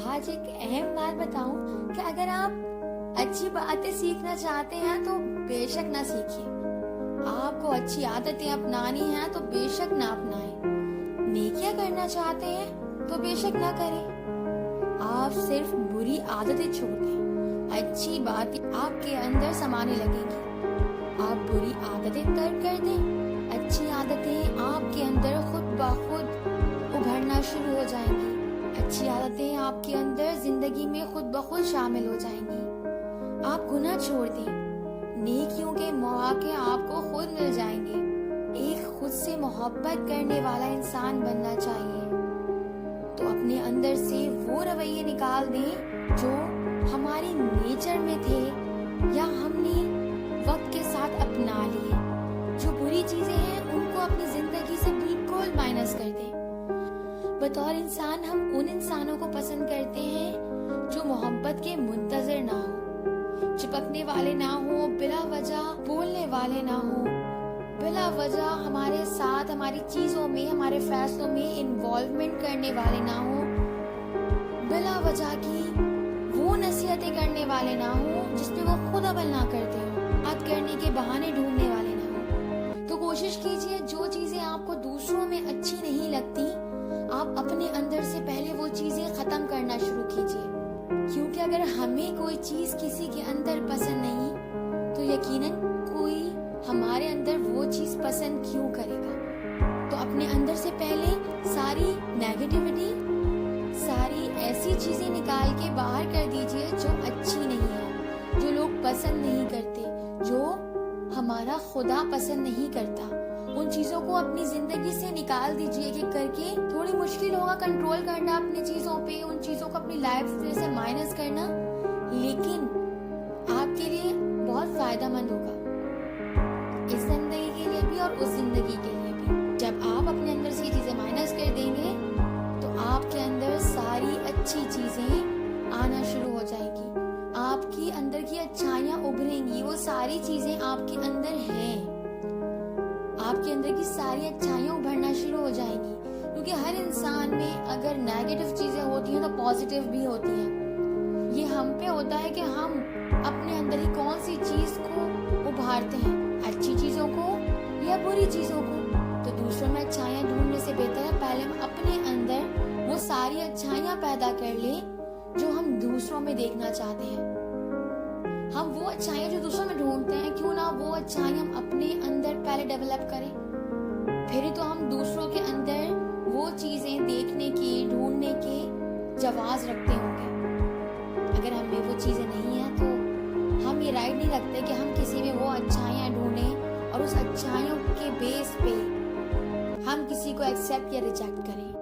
आज एक अहम बात बताऊं कि अगर आप अच्छी बातें सीखना चाहते हैं तो बेशक ना सीखिए। आपको अच्छी आदतें अपनानी हैं तो बेशक ना अपनाएं। नेकियां करना चाहते हैं तो बेशक ना करें। आप सिर्फ बुरी आदतें छोड़ दें, अच्छी बातें आपके अंदर समाने लगेंगी। आप बुरी आदतें तर्क कर दें, अच्छी आदतें आपके अंदर खुद ब खुद उभरना शुरू हो जाएंगी। अच्छी आदतें आपके अंदर जिंदगी में खुद ब खुद शामिल हो जाएंगी। आप गुनाह छोड़ दें, नेकियों के मौके आपको खुद मिल जाएंगे। एक खुद से मोहब्बत करने वाला इंसान बनना चाहिए तो अपने अंदर से वो रवैये निकाल दें जो हमारे नेचर में थे या हमने वक्त के साथ अपना लिए। जो बुरी चीजें हैं उनको अपनी जिंदगी से बिल्कुल माइनस कर दें। बतौर इंसान हम उन इंसानों को पसंद करते हैं जो मोहब्बत के मुंतजर ना हो, चिपकने वाले ना हो, बिला वजह बोलने वाले ना हो, बिला वजह हमारे साथ हमारी चीजों में हमारे फैसलों में इन्वॉल्वमेंट करने वाले ना हो, बिला वजह की वो नसीहतें करने वाले ना हो जिसपे वो खुद अमल ना करते हो, बात करने के बहाने ढूंढने वाले ना हो। तो कोशिश कीजिए जो चीजें आपको दूसरों में अच्छी नहीं लगती आप अपने अंदर से पहले वो चीजें खत्म करना शुरू कीजिए। क्योंकि अगर हमें कोई चीज किसी के अंदर पसंद नहीं तो यकीनन कोई हमारे अंदर वो चीज पसंद क्यों करेगा। तो अपने अंदर से पहले सारी नेगेटिविटी, सारी ऐसी चीजें निकाल के बाहर कर दीजिए जो अच्छी नहीं है, जो लोग पसंद नहीं करते, जो हमारा खुदा पसंद नहीं करता। उन चीजों को अपनी जिंदगी से निकाल दीजिए कि करके थोड़ी मुश्किल होगा कंट्रोल करना अपनी चीजों पे, उन चीजों को अपनी लाइफ से माइनस करना, लेकिन आपके लिए बहुत फायदेमंद होगा इस जिंदगी के लिए भी और उस जिंदगी के लिए भी। जब आप अपने अंदर से ये चीजें माइनस कर देंगे तो आपके अंदर सारी अच्छी चीजें आना शुरू हो जाएगी। आपकी अंदर की अच्छाइयां उभरेंगी, वो सारी चीजें आपके अंदर हैं। आपके अंदर की सारी अच्छाइयां उभरना शुरू हो जाएंगी। क्योंकि हर इंसान में अगर नेगेटिव चीजें होती हैं तो पॉजिटिव भी होती हैं। ये हम पे होता है कि हम अपने अंदर ही कौन सी चीज को उभारते हैं, अच्छी चीजों को या बुरी चीजों को। तो दूसरों में अच्छाइयां ढूंढने से बेहतर है पहले हम अपने अंदर वो सारी अच्छाइयां पैदा कर ले जो हम दूसरों में देखना चाहते हैं। हम वो अच्छाइयां जो दूसरों में ढूंढते हैं, क्यों ना वो अच्छाइयां हम अपने अंदर पहले डेवलप करें, फिर तो हम दूसरों के अंदर वो चीजें देखने की, ढूंढने के जवाब रखते होंगे। अगर हमें वो चीजें नहीं है तो हम ये राइट नहीं रखते कि हम किसी में वो अच्छाइयां ढूंढें और उस अच्छाइयों के बेस पे हम किसी को एक्सेप्ट या रिजेक्ट करें।